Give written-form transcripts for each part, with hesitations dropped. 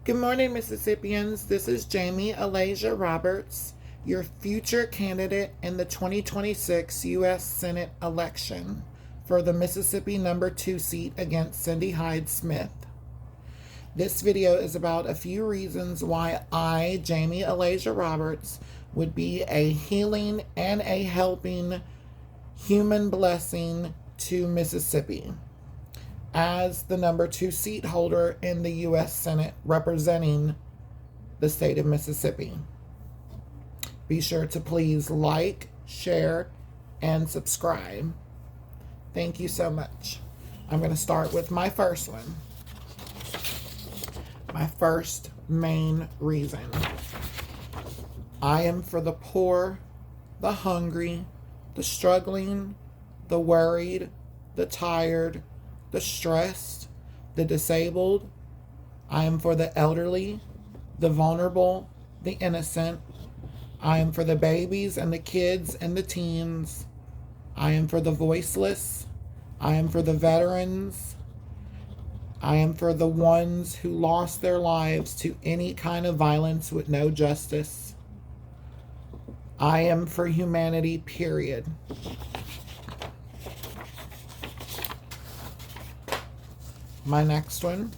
Good morning, Mississippians. This is Jamie Alasia Roberts, your future candidate in the 2026 U.S. Senate election for the Mississippi number 2 seat against Cindy Hyde Smith. This video is about a few reasons why I, Jamie Alasia Roberts, would be a healing and a helping human blessing to Mississippi as the number 2 seat holder in the U.S. Senate representing the state of Mississippi. Be sure to please like, share, and subscribe. Thank you so much. I'm going to start with my first one. My first main reason. I am for the poor, the hungry, the struggling, the worried, the tired, the stressed, the disabled. I am for the elderly, the vulnerable, the innocent. I am for the babies and the kids and the teens. I am for the voiceless. I am for the veterans. I am for the ones who lost their lives to any kind of violence with no justice. I am for humanity, period. My next one.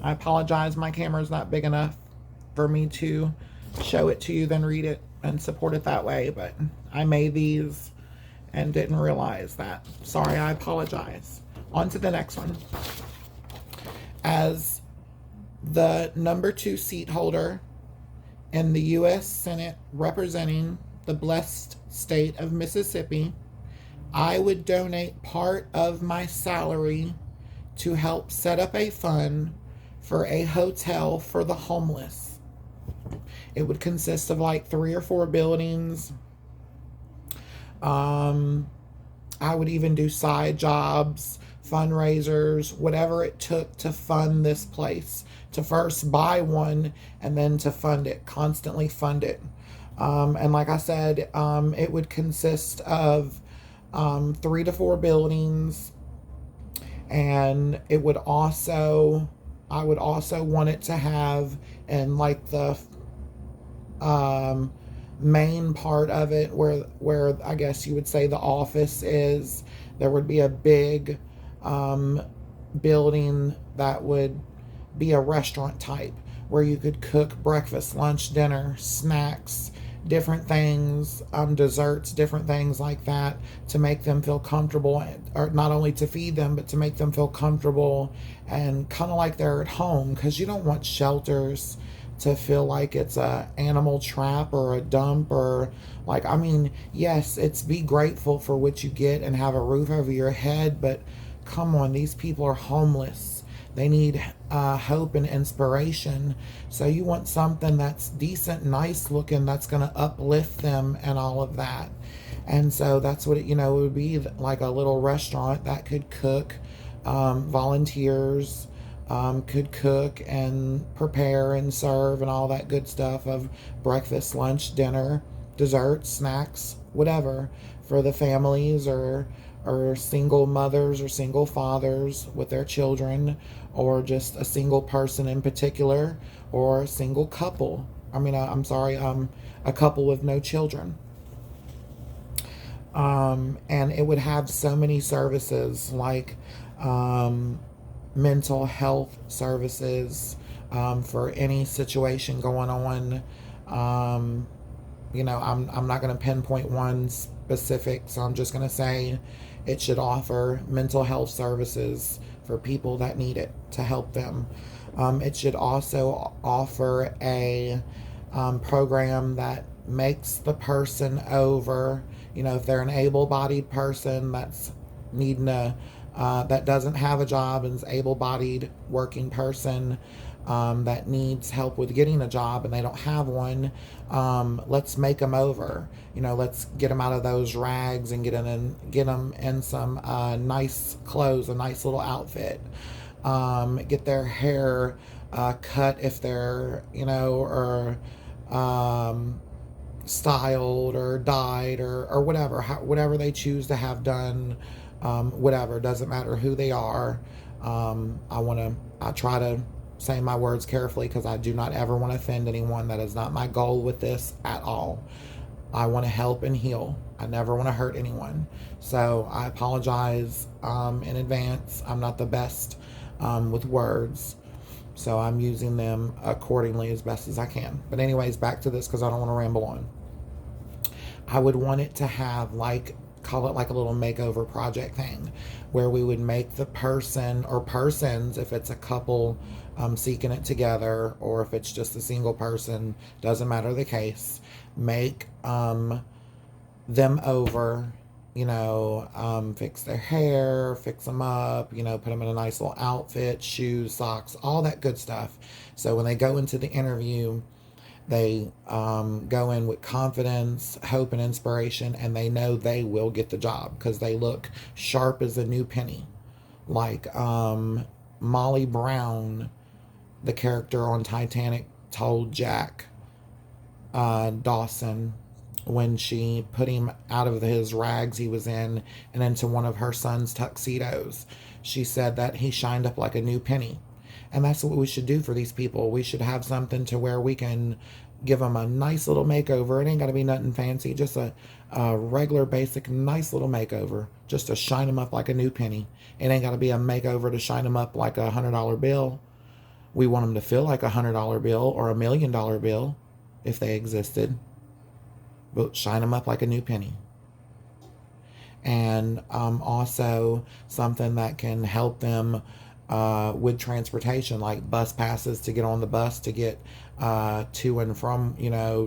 I apologize, my camera's not big enough for me to show it to you, then read it and support it that way, but I made these and didn't realize that. Sorry, I apologize. On to the next one. As the number 2 seat holder in the U.S. Senate representing the blessed state of Mississippi, I would donate part of my salary to help set up a fund for a hotel for the homeless. It would consist of like 3 or 4 buildings. I would even do side jobs, fundraisers, whatever it took to fund this place, to first buy one and then to fund it, constantly fund it. And like I said, it would consist of 3 to 4 buildings, and it would also, I would also want it to have, in like the main part of it, where I guess you would say the office is, there would be a big building that would be a restaurant type, where you could cook breakfast, lunch, dinner, snacks, different things, desserts, different things like that, to make them feel comfortable, or not only to feed them, but to make them feel comfortable and kind of like they're at home, because you don't want shelters to feel like it's a animal trap or a dump, or like, I mean, yes, it's be grateful for what you get and have a roof over your head, but come on, these people are homeless. They need hope and inspiration. So you want something that's decent, nice looking, that's going to uplift them and all of that. And so that's what it, it would be, like a little restaurant that could cook. Volunteers could cook and prepare and serve and all that good stuff of breakfast, lunch, dinner, dessert, snacks, whatever, for the families, or single mothers or single fathers with their children, or just a single person in particular, or a single couple. I'm sorry, a couple with no children. And it would have so many services, like mental health services, for any situation going on. I'm not going to pinpoint one specific, so I'm just going to say it should offer mental health services for people that need it, to help them. It should also offer a program that makes the person over, if they're an able-bodied person that's needing that doesn't have a job and is able-bodied working person, that needs help with getting a job and they don't have one, let's make them over. Let's get them out of those rags and get them in some nice clothes, a nice little outfit. Get their hair cut if they're, or styled or dyed, or whatever they choose to have done, whatever, doesn't matter who they are. I try to say my words carefully because I do not ever want to offend anyone. That is not my goal with this at all. I want to help and heal. I never want to hurt anyone. So I apologize in advance. I'm not the best with words. So I'm using them accordingly as best as I can. But anyways, back to this because I don't want to ramble on. I would want it to have call it like a little makeover project thing where we would make the person or persons, if it's a couple seeking it together or if it's just a single person, doesn't matter the case, make them over, fix their hair, fix them up, put them in a nice little outfit, shoes, socks, all that good stuff. So when they go into the interview, they go in with confidence, hope, and inspiration, and they know they will get the job because they look sharp as a new penny. Like Molly Brown, the character on Titanic, told Jack Dawson when she put him out of his rags he was in and into one of her son's tuxedos. She said that he shined up like a new penny. And that's what we should do for these people. We should have something to where we can give them a nice little makeover. It ain't got to be nothing fancy, just a regular, basic, nice little makeover, just to shine them up like a new penny. It ain't got to be a makeover to shine them up like $100 bill. We want them to feel like $100 bill or $1,000,000 bill if they existed, but shine them up like a new penny. And also something that can help them with transportation, like bus passes to get on the bus to get to and from,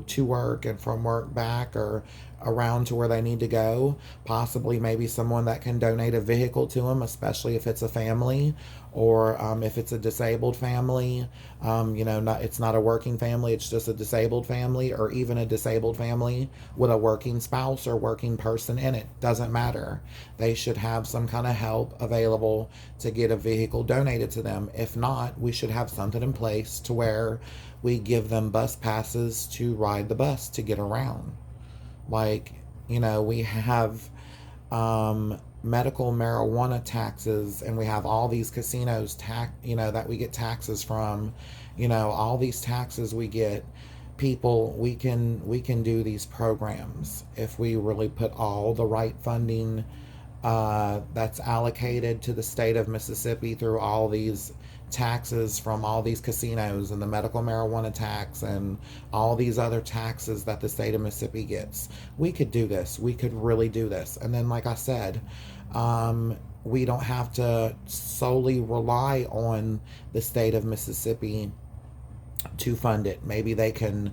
to work and from work back or around to where they need to go. Possibly maybe someone that can donate a vehicle to them, especially if it's a family or if it's a disabled family. It's not a working family, it's just a disabled family, or even a disabled family with a working spouse or working person in it. Doesn't matter. They should have some kind of help available to get a vehicle donated to them. If not, we should have something in place to where we give them bus passes to ride the bus to get around. We have medical marijuana taxes, and we have all these casinos that we get taxes from. All these taxes we get. People, we can do these programs if we really put all the right funding that's allocated to the state of Mississippi through all these taxes from all these casinos and the medical marijuana tax and all these other taxes that the state of Mississippi gets. We could do this. We could really do this. And then, like I said, we don't have to solely rely on the state of Mississippi to fund it. Maybe they can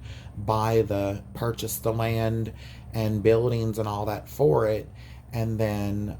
purchase the land and buildings and all that for it. And then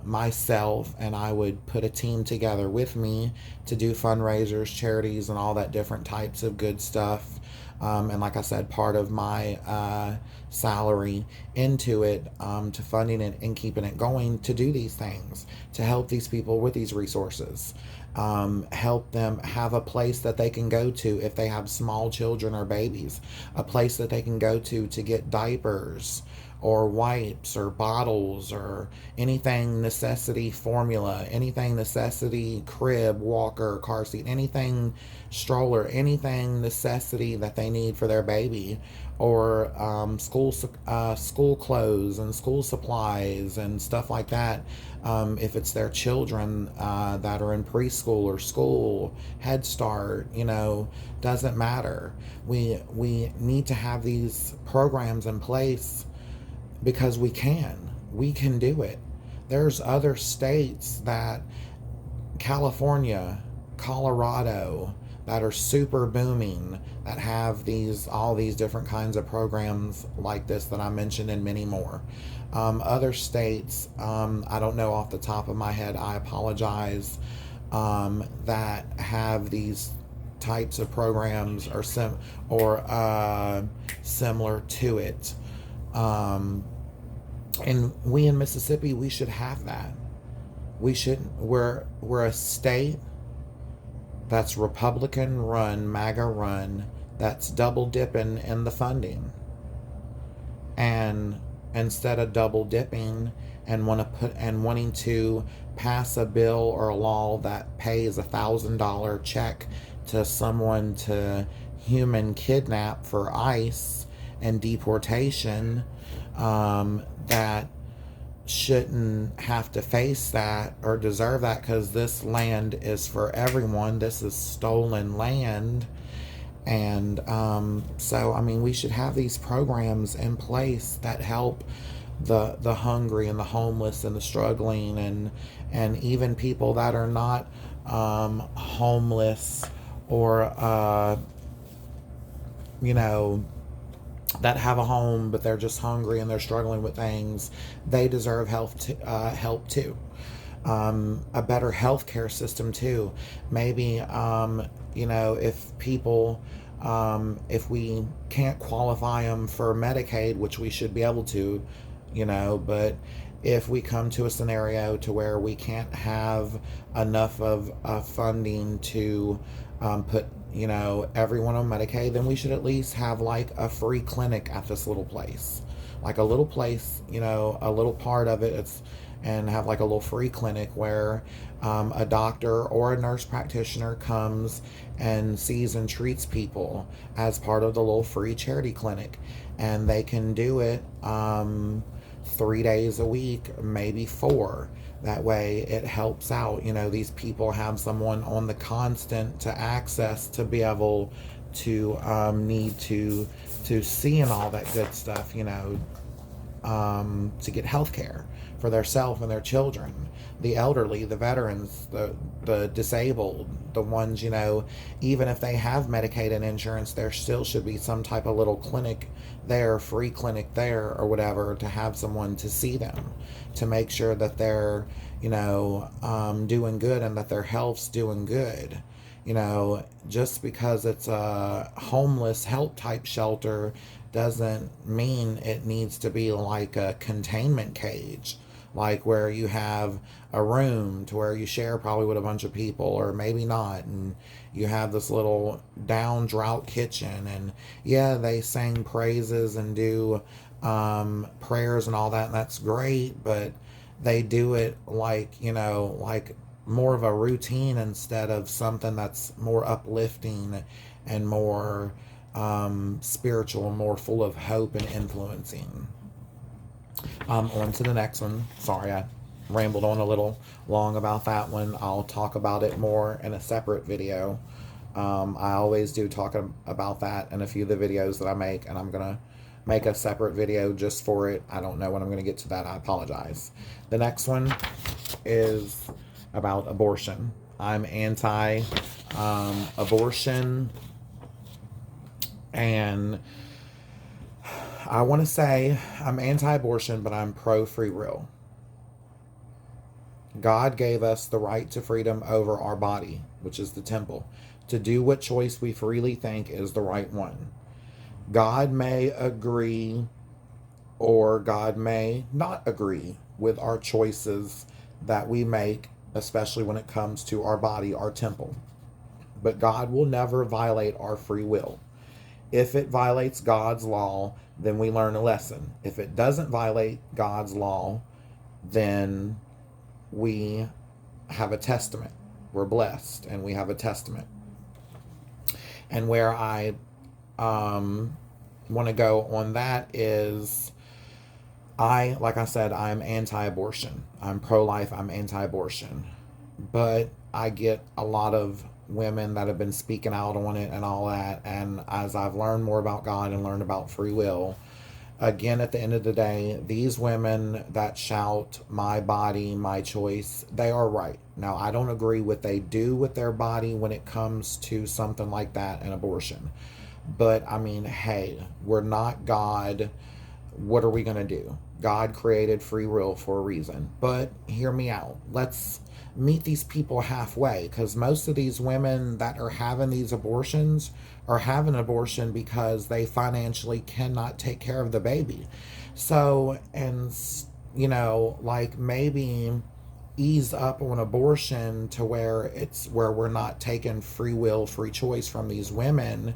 myself and I would put a team together with me to do fundraisers, charities, and all that different types of good stuff. And like I said, part of my salary into it, to funding it and keeping it going to do these things, to help these people with these resources. Help them have a place that they can go to if they have small children or babies, a place that they can go to get diapers or wipes or bottles or anything necessity formula, anything necessity crib, walker, car seat, anything stroller, anything necessity that they need for their baby, or school clothes and school supplies and stuff like that. If it's their children that are in preschool or school, Head Start, doesn't matter. We need to have these programs in place because we can do it. There's other states California, Colorado, that are super booming, that have all these different kinds of programs like this that I mentioned, and many more. Other states, I don't know off the top of my head, I apologize, that have these types of programs or similar to it. And we in Mississippi, we should have that. We're a state that's Republican run, MAGA run, that's double dipping in the funding. And instead of double dipping and wanting to pass a bill or a law that pays $1,000 check to someone to human kidnap for ICE and deportation, that shouldn't have to face that or deserve that, because this land is for everyone. This is stolen land. And so, I mean, we should have these programs in place that help the hungry and the homeless and the struggling, and even people that are not homeless, or you know, that have a home but they're just hungry and they're struggling with things. They deserve help too. A better healthcare system too. Maybe if people, if we can't qualify them for Medicaid, which we should be able to, but if we come to a scenario to where we can't have enough of funding to put everyone on Medicaid, then we should at least have like a free clinic at this little place, like a little place, a little part of it. And have like a little free clinic where a doctor or a nurse practitioner comes and sees and treats people as part of the little free charity clinic, and they can do it 3 days a week, maybe 4. That way it helps out. These people have someone on the constant to access to be able to need to see and all that good stuff, to get health care for themselves and their children, the elderly, the veterans, the disabled, the ones, even if they have Medicaid and insurance, there still should be some type of little clinic there, free clinic there or whatever, to have someone to see them, to make sure that they're, doing good and that their health's doing good. Just because it's a homeless help type shelter doesn't mean it needs to be like a containment cage, like where you have a room to where you share probably with a bunch of people, or maybe not, and you have this little down drought kitchen, and yeah, they sing praises and do prayers and all that, and that's great, but they do it like like more of a routine instead of something that's more uplifting and more spiritual, more full of hope and influencing. On to the next one. Sorry, I rambled on a little long about that one. I'll talk about it more in a separate video. I always do talk about that in a few of the videos that I make, and I'm going to make a separate video just for it. I don't know when I'm going to get to that. I apologize. The next one is about abortion. I'm anti abortion, and I want to say I'm anti-abortion, but I'm pro-free will. God gave us the right to freedom over our body, which is the temple, to do what choice we freely think is the right one. God may agree or God may not agree with our choices that we make, especially when it comes to our body, our temple. But God will never violate our free will. If it violates God's law, then we learn a lesson. If it doesn't violate God's law, then we have a testament. We're blessed and we have a testament. And where I want to go on that is, like I said, I'm anti-abortion. I'm pro-life, I'm anti-abortion. But I get a lot of women that have been speaking out on it and all that, and as I've learned more about God and learned about free will, again, at the end of the day, these women that shout my body, my choice, they are right. Now, I don't agree with what they do with their body when it comes to something like that, an abortion, but I mean, hey, we're not God. What are we going to do? God created free will for a reason. But hear me out. Let's meet these people halfway, because most of these women that are having these abortions are having an abortion because they financially cannot take care of the baby. So, and like maybe ease up on abortion to where we're not taking free will, free choice from these women,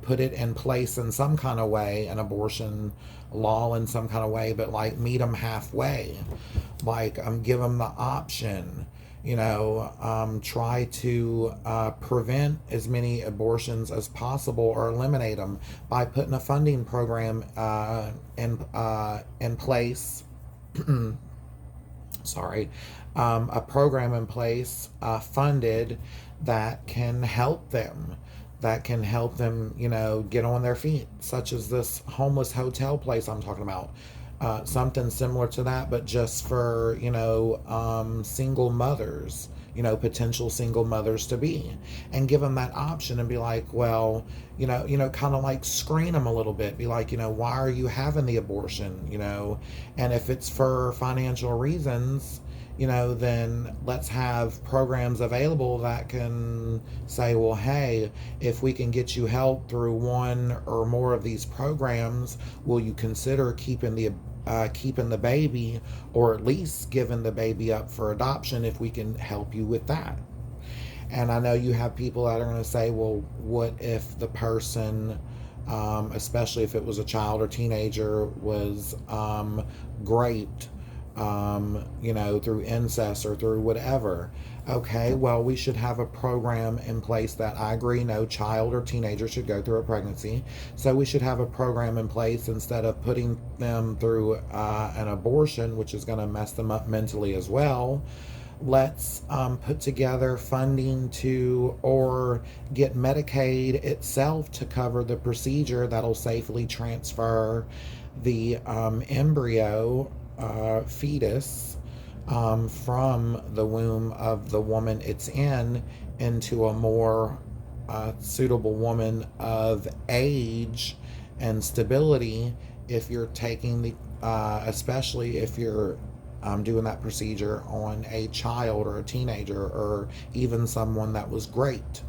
put it in place in some kind of way, an abortion law in some kind of way, but like meet them halfway, like give them the option, try to prevent as many abortions as possible or eliminate them by putting a funding program in place. Sorry, a program in place, funded, that can help them, get on their feet, such as this homeless hotel place I'm talking about. Something similar to that, but just for, single mothers, potential single mothers to be, and give them that option and be like, well, kind of like screen them a little bit, be like, why are you having the abortion, and if it's for financial reasons, then let's have programs available that can say, well, hey, if we can get you help through one or more of these programs, will you consider keeping the baby, or at least giving the baby up for adoption if we can help you with that? And I know you have people that are going to say, well, what if the person, especially if it was a child or teenager, was raped, through incest or through whatever? Okay, well, we should have a program in place that, I agree, no child or teenager should go through a pregnancy. So we should have a program in place instead of putting them through an abortion, which is going to mess them up mentally as well. Let's put together funding or get Medicaid itself to cover the procedure that'll safely transfer the embryo, fetus, from the womb of the woman it's in into a more suitable woman of age and stability, if you're taking especially if you're doing that procedure on a child or a teenager, or even someone that was great.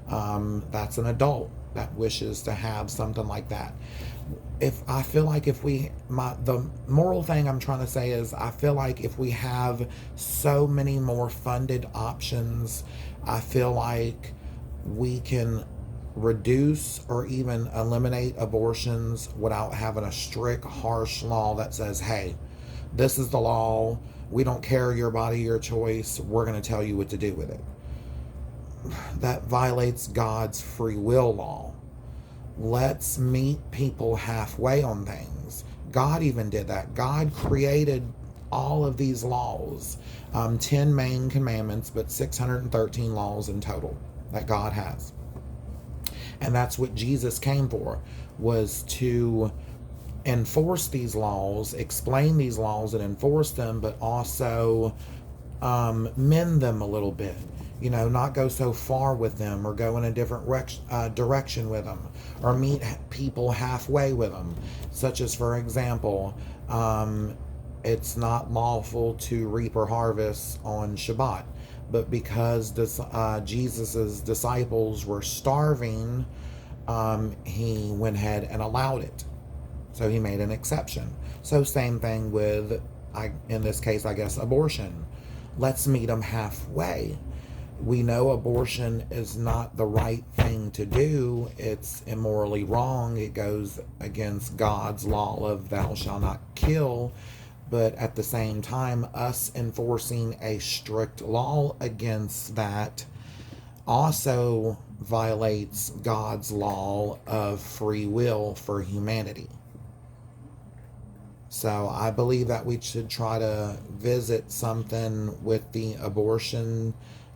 That's an adult that wishes to have something like that. The moral thing I'm trying to say is, I feel like if we have so many more funded options, I feel like we can reduce or even eliminate abortions without having a strict, harsh law that says, hey, this is the law. We don't care, your body, your choice. We're going to tell you what to do with it. That violates God's free will law. Let's meet people halfway on things. God even did that. God created all of these laws, 10 main commandments, but 613 laws in total that God has. And that's what Jesus came for, was to enforce these laws, explain these laws and enforce them, but also mend them a little bit. Not go so far with them, or go in a different direction with them, or meet people halfway with them. Such as, for example, it's not lawful to reap or harvest on Shabbat, but because Jesus's disciples were starving, he went ahead and allowed it. So he made an exception. So same thing with, in this case, I guess, abortion. Let's meet them halfway. We know abortion is not the right thing to do. It's immorally wrong. It goes against God's law of thou shalt not kill. But at the same time, us enforcing a strict law against that also violates God's law of free will for humanity. So I believe that we should try to visit something with the abortion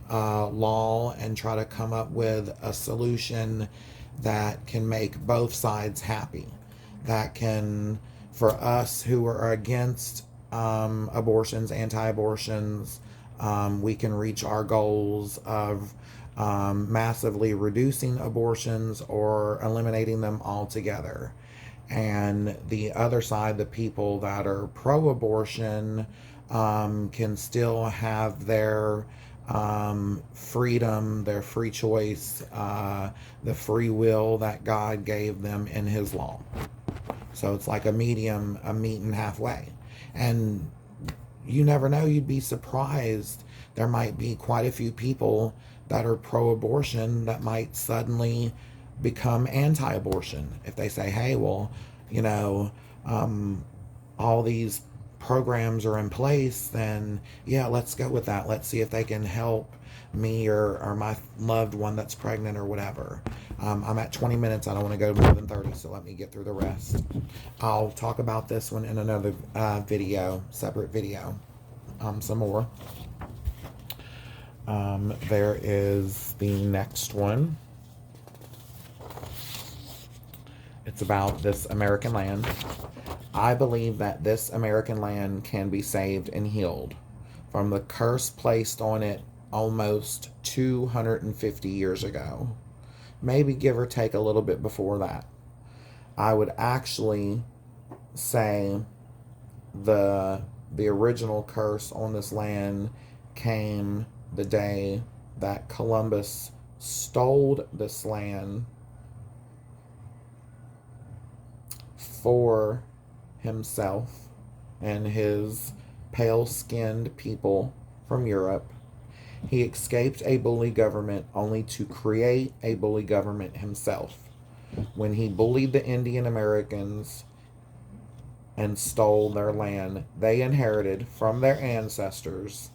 law and try to come up with a solution that can make both sides happy. That can, for us who are against abortions, anti-abortions, we can reach our goals of massively reducing abortions or eliminating them altogether. And the other side, the people that are pro-abortion, can still have their freedom, their free choice, the free will that God gave them in his law. So it's like a meeting halfway. And you never know. You'd be surprised. There might be quite a few people that are pro-abortion that might suddenly become anti-abortion if they say, hey, well, you know, all these programs are in place, then yeah, let's go with that. Let's see if they can help me or my loved one that's pregnant or whatever. I'm at 20 minutes. I don't want to go more than 30, so let me get through the rest. I'll talk about this one in another video, separate video, some more. There is the next one. It's about this American land. I believe that this American land can be saved and healed from the curse placed on it almost 250 years ago. Maybe give or take a little bit before that. I would actually say the original curse on this land came the day that Columbus stole this land for himself and his pale-skinned people from Europe. He escaped a bully government only to create a bully government himself. When he bullied the Indian Americans and stole their land, they inherited from their ancestors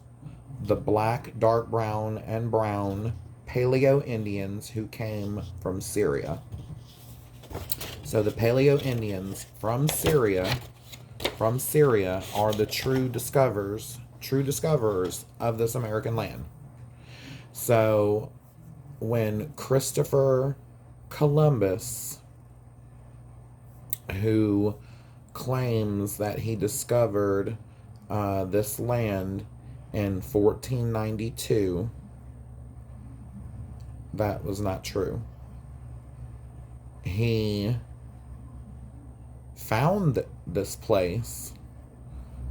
the black, dark brown, and brown Paleo Indians who came from Syria. So the Paleo Indians from Syria are the true discoverers of this American land. So when Christopher Columbus, who claims that he discovered this land in 1492, that was not true. He found this place,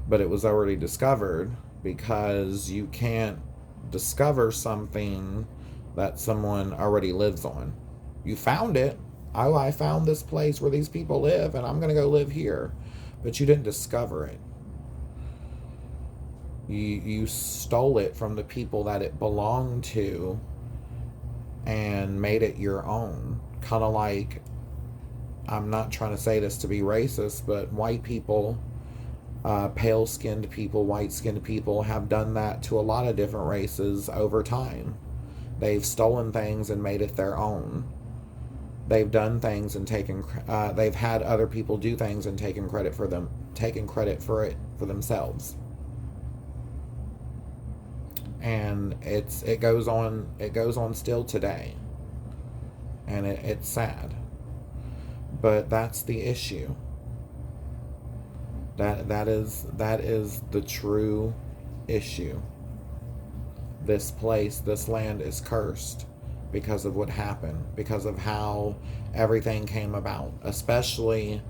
but it was already discovered, because you can't discover something that someone already lives on. You found it. Oh, I found this place where these people live, and I'm going to go live here. But you didn't discover it. You stole it from the people that it belonged to and made it your own. Kind of like, I'm not trying to say this to be racist, but white people, pale-skinned people, white-skinned people have done that to a lot of different races over time. They've stolen things and made it their own. They've done things and they've had other people do things and taken credit for it for themselves. And it goes on still today. And it's sad. But that's the issue. That is the true issue. This land is cursed because of what happened, because of how everything came about. Especially,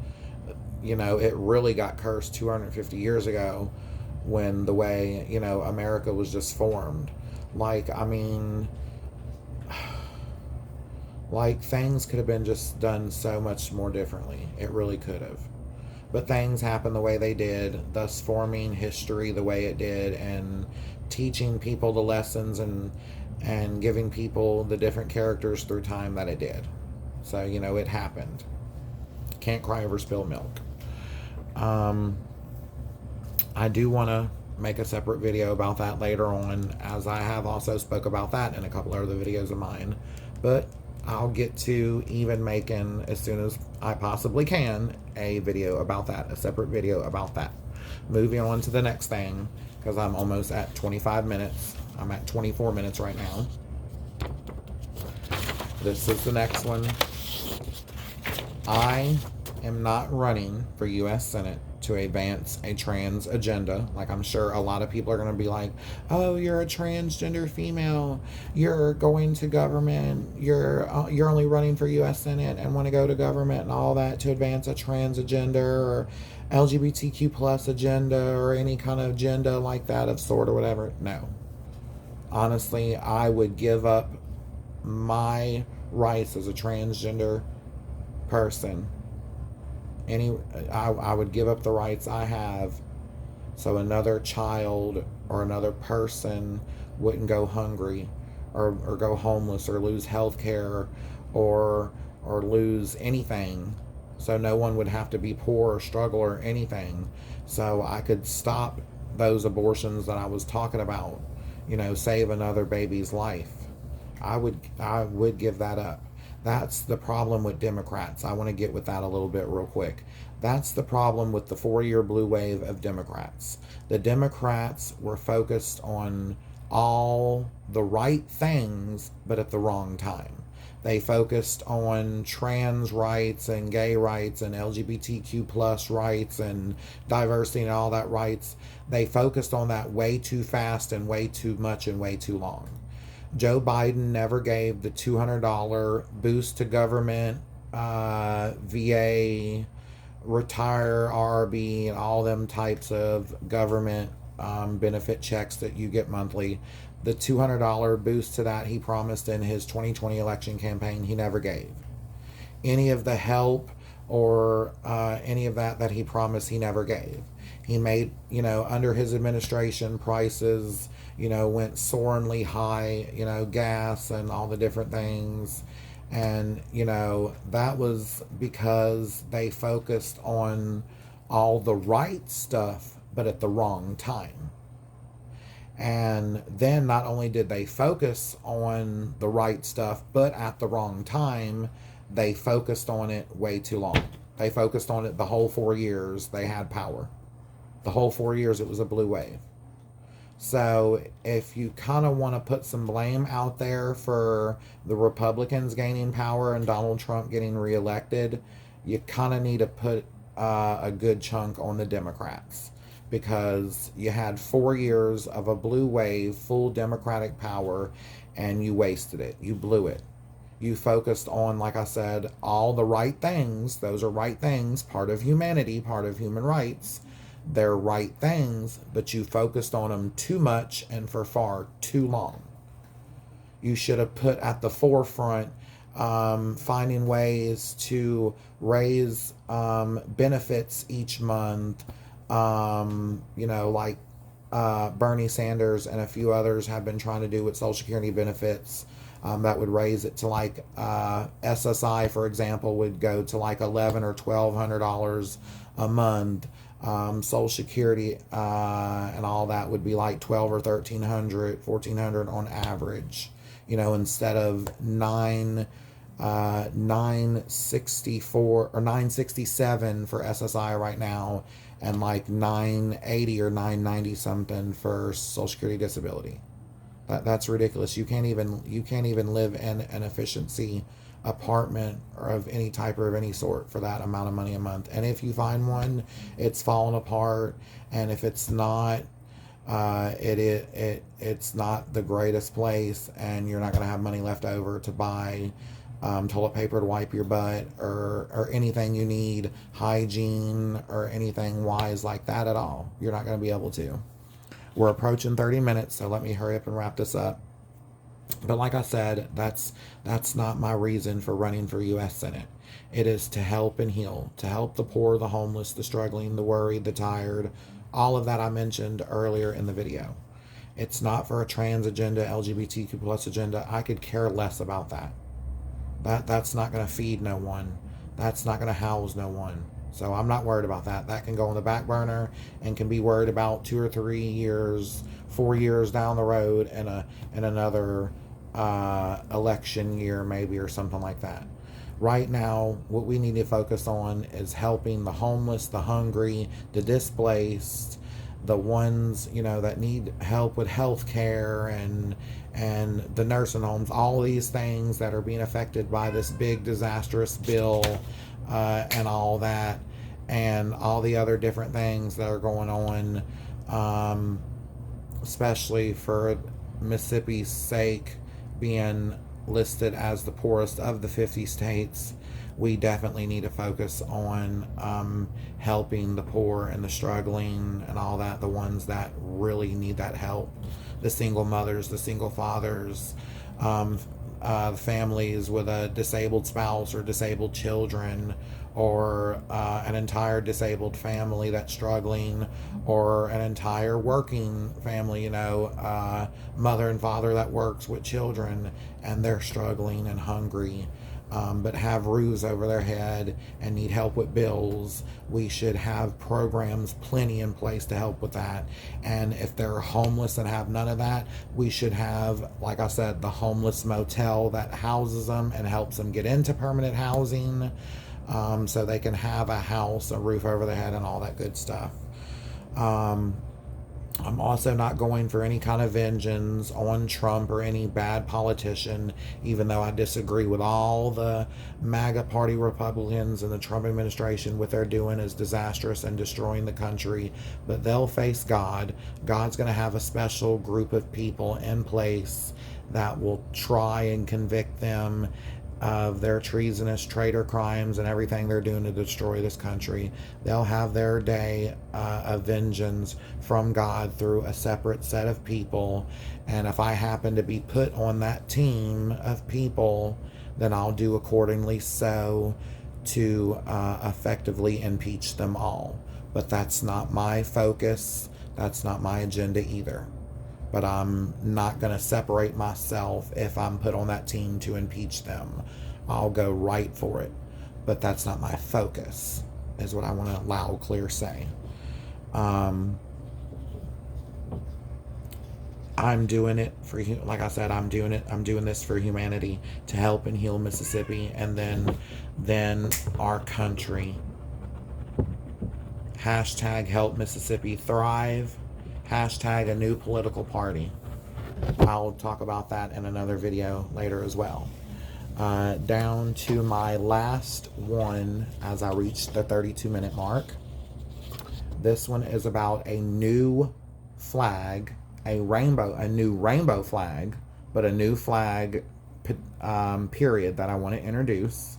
it really got cursed 250 years ago when the way, America was just formed. Like things could have been just done so much more differently. It really could have. But things happened the way they did, thus forming history the way it did, and teaching people the lessons and giving people the different characters through time that it did. So, it happened. Can't cry over spilled milk. I do want to make a separate video about that later on, as I have also spoke about that in a couple other videos of mine. But I'll get to even making, as soon as I possibly can, a video about that, a separate video about that. Moving on to the next thing, because I'm almost at 25 minutes. I'm at 24 minutes right now. This is the next one. I am not running for U.S. Senate to advance a trans agenda. Like, I'm sure a lot of people are going to be like, oh, you're a transgender female, you're going to government, you're only running for U.S. Senate and want to go to government and all that to advance a trans agenda or LGBTQ plus agenda or any kind of agenda like that of sort or whatever. No. Honestly, I would give up my rights as a transgender person. I would give up the rights I have so another child or another person wouldn't go hungry, or go homeless, or lose health care, or lose anything. So no one would have to be poor or struggle or anything. So I could stop those abortions that I was talking about, save another baby's life. I would give that up. That's the problem with Democrats. I want to get with that a little bit real quick. That's the problem with the 4-year blue wave of Democrats. The Democrats were focused on all the right things, but at the wrong time. They focused on trans rights and gay rights and LGBTQ plus rights and diversity and all that rights. They focused on that way too fast and way too much and way too long. Joe Biden never gave the $200 boost to government, VA, retire, RRB, and all them types of government benefit checks that you get monthly. The $200 boost to that he promised in his 2020 election campaign, he never gave. Any of the help or any of that he promised, he never gave. He made, under his administration, prices, went soaringly high, gas and all the different things. And, that was because they focused on all the right stuff, but at the wrong time. And then not only did they focus on the right stuff, but at the wrong time, they focused on it way too long. They focused on it the whole 4 years they had power. The whole 4 years it was a blue wave. So if you kind of want to put some blame out there for the Republicans gaining power and Donald Trump getting reelected, you kind of need to put a good chunk on the Democrats, because you had 4 years of a blue wave, full Democratic power, and you wasted it. You blew it. You focused on, like I said, all the right things. Those are right things, part of humanity, part of human rights. They're right things, but you focused on them too much and for far too long. You should have put at the forefront finding ways to raise benefits each month, like Bernie Sanders and a few others have been trying to do with Social Security benefits. That would raise it to like SSI, for example, would go to like $1,100 or $1,200 a month. Social Security and all that would be like $1,200 or $1,300, $1,400 on average. Instead of $964 or $967 for SSI right now, and like $980 or $990 something for Social Security disability. That's ridiculous. You can't even live in an efficiency apartment or of any type or of any sort for that amount of money a month. And if you find one, it's falling apart. And if it's not, it's not the greatest place, and you're not going to have money left over to buy toilet paper to wipe your butt, or anything you need, hygiene or anything wise like that at all. You're not going to be able to. We're approaching 30 minutes, so let me hurry up and wrap this up. But like I said, that's not my reason for running for U.S. Senate. It is to help and heal, to help the poor, the homeless, the struggling, the worried, the tired, all of that I mentioned earlier in the video. It's not for a trans agenda, LGBTQ plus agenda. I could care less about that. That's not going to feed no one. That's not going to house no one. So I'm not worried about that. That can go on the back burner and can be worried about 2 or 3 years, 4 years down the road, and another election year maybe, or something like that. Right now, what we need to focus on is helping the homeless, the hungry, the displaced, the ones that need help with health care, and the nursing homes, all these things that are being affected by this big disastrous bill, and all that, and all the other different things that are going on, especially for Mississippi's sake, being listed as the poorest of the 50 states. We definitely need to focus on helping the poor and the struggling and all that, the ones that really need that help, the single mothers, the single fathers, families with a disabled spouse or disabled children, or an entire disabled family that's struggling, or an entire working family, mother and father that works with children and they're struggling and hungry, but have roofs over their head and need help with bills. We should have programs plenty in place to help with that. And if they're homeless and have none of that, we should have, like I said, the homeless motel that houses them and helps them get into permanent housing, so they can have a house, a roof over their head, and all that good stuff. I'm also not going for any kind of vengeance on Trump or any bad politician, even though I disagree with all the MAGA party Republicans and the Trump administration. What they're doing is disastrous and destroying the country, but they'll face God. God's going to have a special group of people in place that will try and convict them of their treasonous traitor crimes and everything they're doing to destroy this country. They'll have their day of vengeance from God through a separate set of people. And if I happen to be put on that team of people, then I'll do accordingly so to effectively impeach them all. But that's not my focus. That's not my agenda either. But I'm not going to separate myself if I'm put on that team to impeach them. I'll go right for it. But that's not my focus, is what I want to loud, clear say. I'm doing it for, like I said, I'm doing this for humanity, to help and heal Mississippi, and then our country. Hashtag help Mississippi thrive. Hashtag a new political party. I'll talk about that in another video later as well. Down to my last one as I reach the 32-minute mark. This one is about a new flag, a new rainbow flag, but a new flag period that I want to introduce.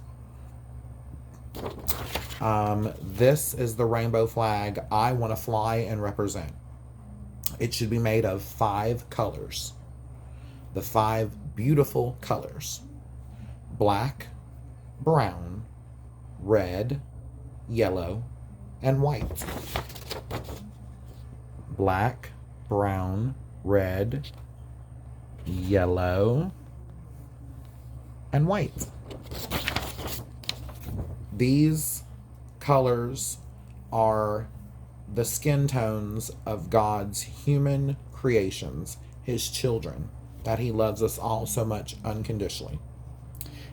This is the rainbow flag I want to fly and represent. It should be made of 5 colors. The 5 beautiful colors: black, brown, red, yellow, and white. Black, brown, red, yellow, and white. These colors are the skin tones of God's human creations, his children, that he loves us all so much unconditionally.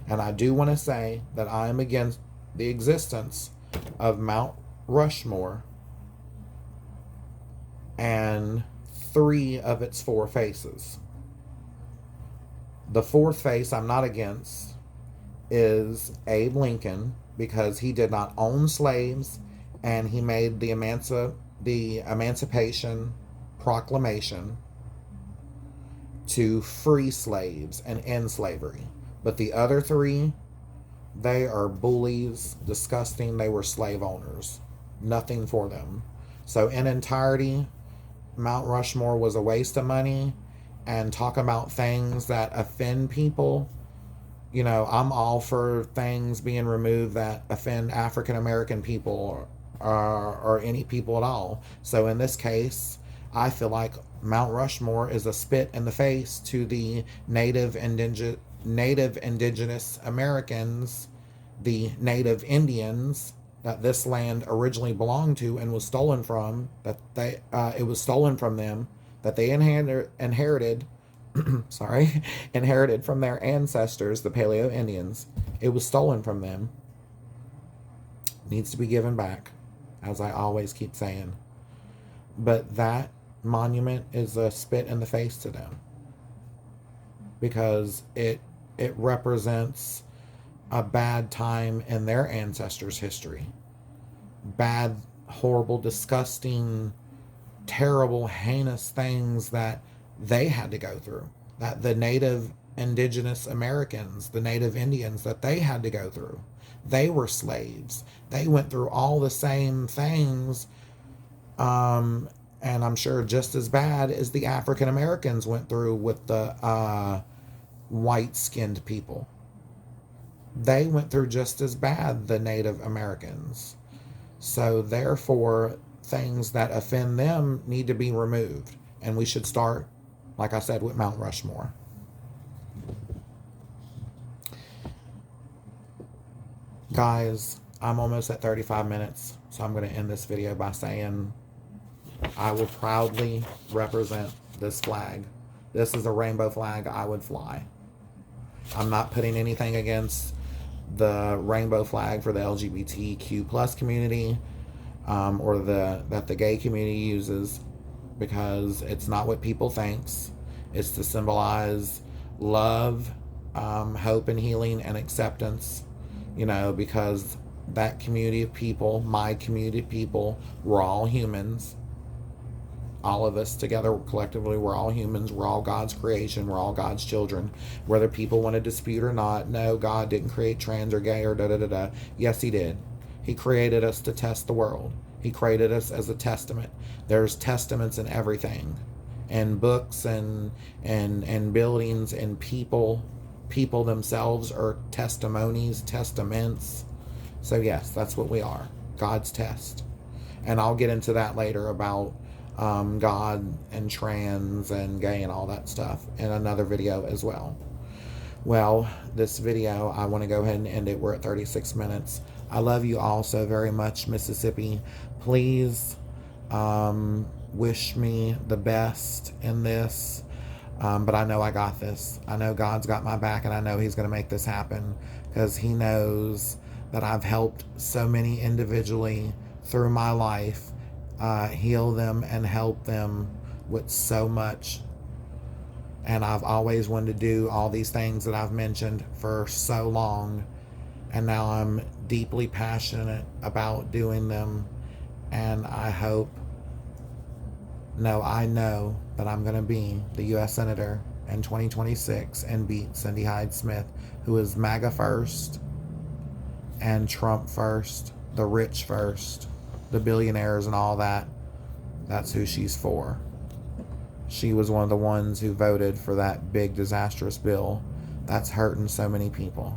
And I do want to say that I am against the existence of Mount Rushmore and 3 of its 4 faces. The 4th face I'm not against is Abe Lincoln, because he did not own slaves, and he made the Emancipation Proclamation to free slaves and end slavery. But the other 3, they are bullies, disgusting. They were slave owners. Nothing for them. So in entirety, Mount Rushmore was a waste of money. And talk about things that offend people. I'm all for things being removed that offend African American people or any people at all. So in this case, I feel like Mount Rushmore is a spit in the face to the native indigenous Americans, the native Indians that this land originally belonged to and was stolen from, it was stolen from them, that they inherited inherited from their ancestors, the Paleo Indians. It was stolen from them. Needs to be given back, as I always keep saying. But that monument is a spit in the face to them, because it represents a bad time in their ancestors' history. Bad, horrible, disgusting, terrible, heinous things that they had to go through, that the native indigenous Americans, the native Indians, that they had to go through. They were slaves. They went through all the same things, and I'm sure just as bad as the African Americans went through with the white-skinned people. they went through just as bad, the Native Americans. So therefore, things that offend them need to be removed. And we should start, like I said, with Mount Rushmore. Guys, I'm almost at 35 minutes, so I'm going to end this video by saying I will proudly represent this flag. This is a rainbow flag I would fly. I'm not putting anything against the rainbow flag for the LGBTQ plus community or that the gay community uses, because it's not what people thinks. It's to symbolize love, hope and healing and acceptance, because that community of people, my community of people, we're all humans. All of us together collectively, we're all humans. We're all God's creation. We're all God's children. Whether people want to dispute or not, no, God didn't create trans or gay or da-da-da-da. Yes, he did. He created us to test the world. He created us as a testament. There's testaments in everything. And books and buildings and people. People themselves are testimonies, testaments. So yes, that's what we are. God's test. And I'll get into that later about God and trans and gay and all that stuff in another video as well. Well, this video, I want to go ahead and end it. We're at 36 minutes. I love you all so very much, Mississippi. Please wish me the best in this. But I know I got this. I know God's got my back, and I know he's going to make this happen, because he knows that I've helped so many individually through my life, heal them and help them with so much. And I've always wanted to do all these things that I've mentioned for so long, and now I'm deeply passionate about doing them. And I know that I'm going to be the U.S. Senator in 2026 and beat Cindy Hyde Smith, who is MAGA first and Trump first, the rich first, the billionaires and all that. That's who she's for. She was one of the ones who voted for that big disastrous bill that's hurting so many people.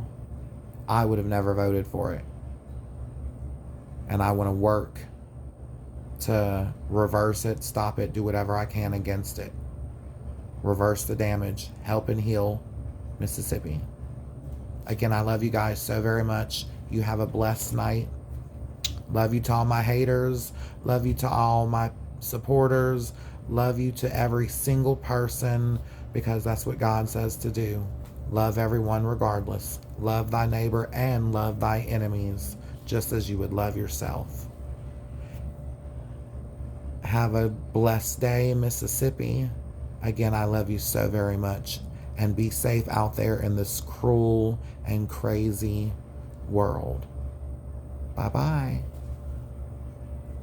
I would have never voted for it. And I want to work to reverse it, stop it, do whatever I can against it. Reverse the damage, help and heal Mississippi. Again, I love you guys so very much. You have a blessed night. Love you to all my haters. Love you to all my supporters. Love you to every single person, because that's what God says to do. Love everyone regardless. Love thy neighbor and love thy enemies, just as you would love yourself. Have a blessed day, Mississippi. Again, I love you so very much. And be safe out there in this cruel and crazy world. Bye-bye.